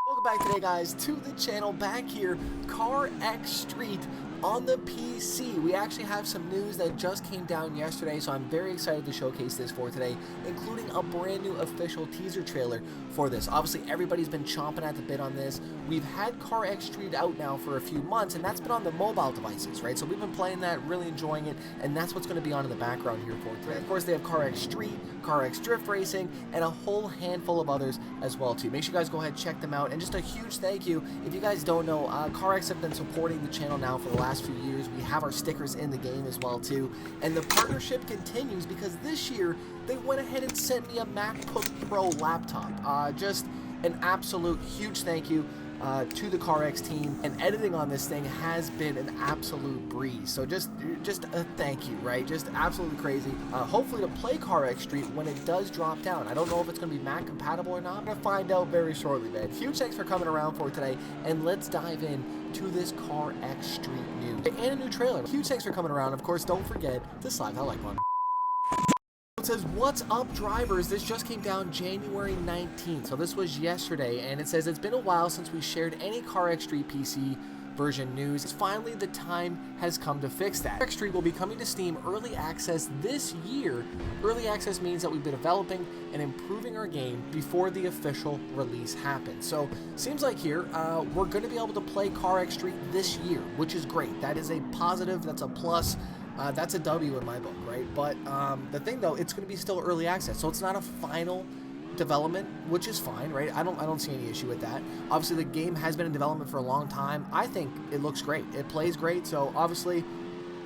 Welcome back today, guys, to the channel. Back here, CarX Street on the PC. We actually have some news that just came down yesterday, so I'm very excited to showcase this for today, including a brand new official teaser trailer for this. Obviously, everybody's been chomping at the bit on this. We've had CarX Street out now for a few months, and that's been on the mobile devices, right? So we've been playing that, really enjoying it, and that's what's going to be on in the background here for today. Of course, they have CarX Street, CarX Drift Racing, and a whole handful of others as well, too. Make sure you guys go ahead and check them out. And just a huge thank you. If you guys don't know, CarX have been supporting the channel now for the last few years. We have our stickers in the game as well too, and the partnership continues because this year they went ahead and sent me a MacBook Pro laptop. Just an absolute huge thank you to the CarX team, and editing on this thing has been an absolute breeze. So just a thank you, right? Just absolutely crazy. Hopefully to play CarX Street when it does drop down. I don't know if it's going to be Mac compatible or not. I'm going to find out very shortly, man. Huge thanks for coming around for today, and let's dive in to this CarX Street news and a new trailer. Huge thanks for coming around. Of course, don't forget to slap that like button. It says, "What's up, drivers?" This just came down January 19th, so this was yesterday, and it says, "It's been a while since we shared any CarX Street PC version news. Finally, the time has come to fix that. CarX Street will be coming to Steam Early Access this year. Early Access means that we've been developing and improving our game before the official release happens. So, seems like here, we're going to be able to play CarX Street this year, which is great. That is a positive, that's a plus. That's a W in my book, right? But the thing though, it's going to be still early access, so it's not a final development, which is fine, right? I don't see any issue with that. Obviously, the game has been in development for a long time. I think it looks great. It plays great, so obviously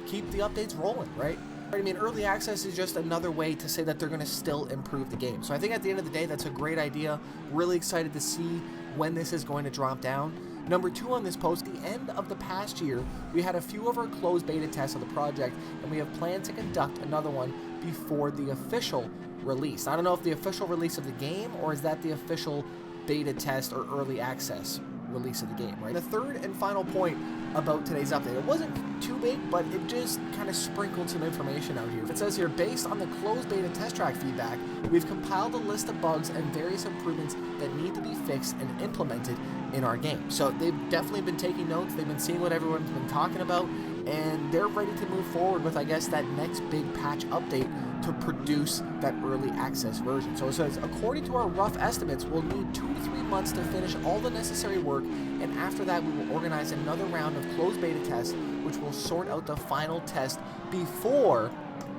keep the updates rolling, right? I mean, early access is just another way to say that they're going to still improve the game. So I think at the end of the day, that's a great idea. Really excited to see when this is going to drop down. Number 2 on this post, the end of the past year, we had a few of our closed beta tests of the project, and we have planned to conduct another one before the official release. I don't know if the official release of the game, or is that the official beta test or early access release of the game, right? The third and final point about today's update, it wasn't too big, but it just kind of sprinkled some information out here. It says here, based on the closed beta test track feedback, we've compiled a list of bugs and various improvements that need to be fixed and implemented in our game. So they've definitely been taking notes, they've been seeing what everyone's been talking about, and they're ready to move forward with, I guess, that next big patch update to produce that early access version. So it says, according to our rough estimates, we'll need 2 to 3 months to finish all the necessary work, and after that we will organize another round of closed beta tests, which will sort out the final test before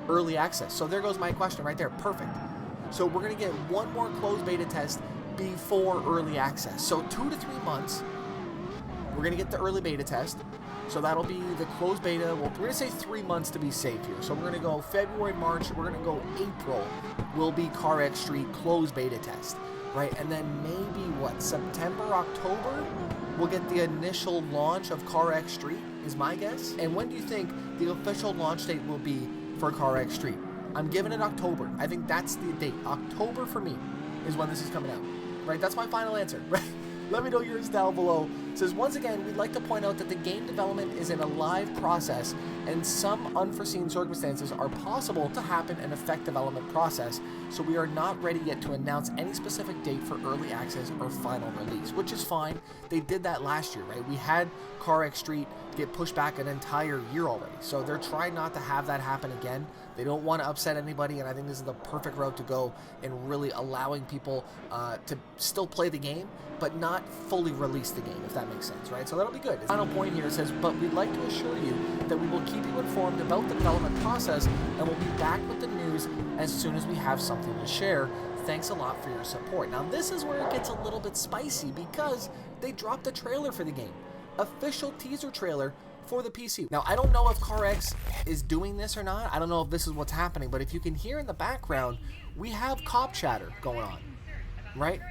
early access. So there goes my question right there, perfect. So we're gonna get one more closed beta test before early access. So 2 to 3 months, we're gonna get the early beta test. So that'll be the closed beta. Well, we're gonna say 3 months to be safe here. So we're gonna go February, March, we're gonna go April will be CarX Street closed beta test, right? And then maybe what, September, October, we'll get the initial launch of CarX Street, is my guess. And when do you think the official launch date will be for CarX Street? I'm giving it October. I think that's the date. October for me is when this is coming out, right? That's my final answer, right? Let me know yours down below. It says, once again, we'd like to point out that the game development is in a live process, and some unforeseen circumstances are possible to happen and affect development process, so we are not ready yet to announce any specific date for early access or final release, which is fine. They did that last year, right? We had CarX Street get pushed back an entire year already, so they're trying not to have that happen again. They don't want to upset anybody, and I think this is the perfect route to go in really allowing people to still play the game, but not fully release the game, if that makes sense, right? So that'll be good. The final point here says, but we'd like to assure you that we will keep you informed about the development process, and we'll be back with the news as soon as we have something to share. Thanks a lot for your support. Now this is where it gets a little bit spicy, because they dropped the trailer for the game. Official teaser trailer for the PC. Now, I don't know if CarX is doing this or not. I don't know if this is what's happening, but if you can hear in the background, we have cop chatter going on, right?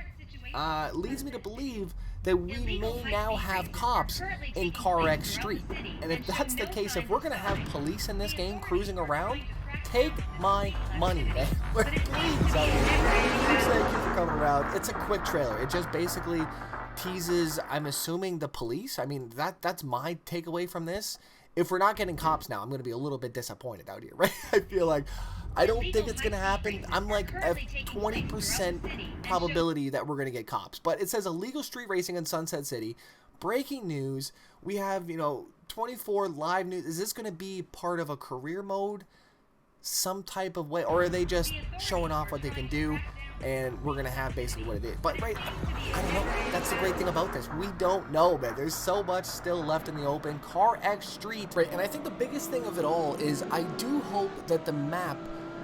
Leads me to believe that we may now have cops in CarX Street. And if that's the case, if we're going to have police in this game cruising around, take my money, man. Please, thank you for coming around. It's a quick trailer. It just basically teases, I'm assuming, the police. I mean, that's my takeaway from this, if we're not getting cops now, I'm going to be a little bit disappointed out here, right? I feel like I don't think it's going to happen. I'm like a 20% probability that we're going to get cops. But it says illegal street racing in Sunset City. Breaking news. We have, 24 live news. Is this going to be part of a career mode? Some type of way? Or are they just showing off what they can do? And we're going to have basically what it is. But, right, I don't know. That's the great thing about this. We don't know, man. There's so much still left in the open. CarX Street, right? And I think the biggest thing of it all is I do hope that the map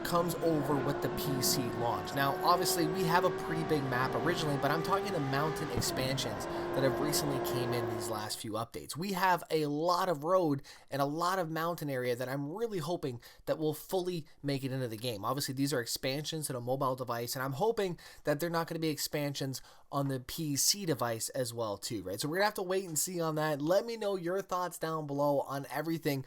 comes over with the PC launch. Now, obviously, we have a pretty big map originally, but I'm talking the mountain expansions that have recently came in these last few updates. We have a lot of road and a lot of mountain area that I'm really hoping that will fully make it into the game. Obviously, these are expansions to the mobile device, and I'm hoping that they're not going to be expansions on the PC device as well too, right? So we're gonna have to wait and see on that. Let me know your thoughts down below on everything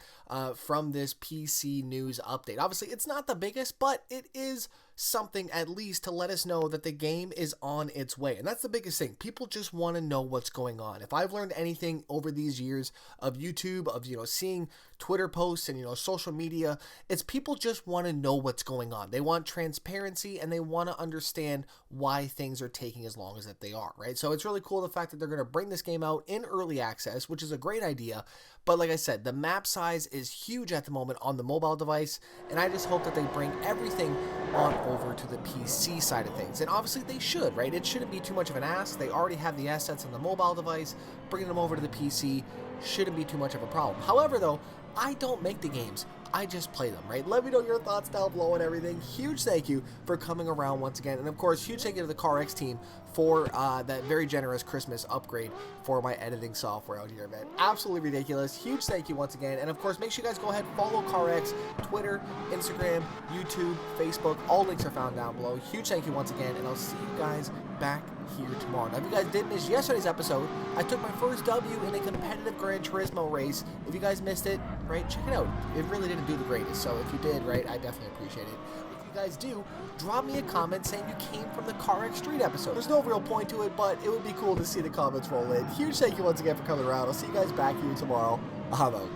from this PC news update. Obviously, it's not the biggest, but it is something at least to let us know that the game is on its way. And that's the biggest thing. People just want to know what's going on. If I've learned anything over these years of YouTube, of seeing Twitter posts and social media, it's people just want to know what's going on. They want transparency and they want to understand why things are taking as long as that they are, right? So it's really cool the fact that they're going to bring this game out in early access, which is a great idea. But like I said, the map size is huge at the moment on the mobile device, and I just hope that they bring everything on over to the PC side of things. And obviously they should, right? It shouldn't be too much of an ask. They already have the assets on the mobile device. Bringing them over to the PC shouldn't be too much of a problem. However, though, I don't make the games. I just play them, right? Let me know your thoughts down below and everything. Huge thank you for coming around once again. And of course, huge thank you to the CarX team for that very generous Christmas upgrade for my editing software out here, man. Absolutely ridiculous. Huge thank you once again. And of course, make sure you guys go ahead and follow CarX, Twitter, Instagram, YouTube, Facebook. All links are found down below. Huge thank you once again, and I'll see you guys back here tomorrow. Now, if you guys did miss yesterday's episode, I took my first W in a competitive Gran Turismo race. If you guys missed it, right, check it out. It really didn't do the greatest, so if you did, right, I definitely appreciate it. If you guys do, drop me a comment saying you came from the CarX Street episode. There's no real point to it, but it would be cool to see the comments roll in. Huge thank you once again for coming around. I'll see you guys back here tomorrow. I'm out.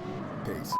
Peace.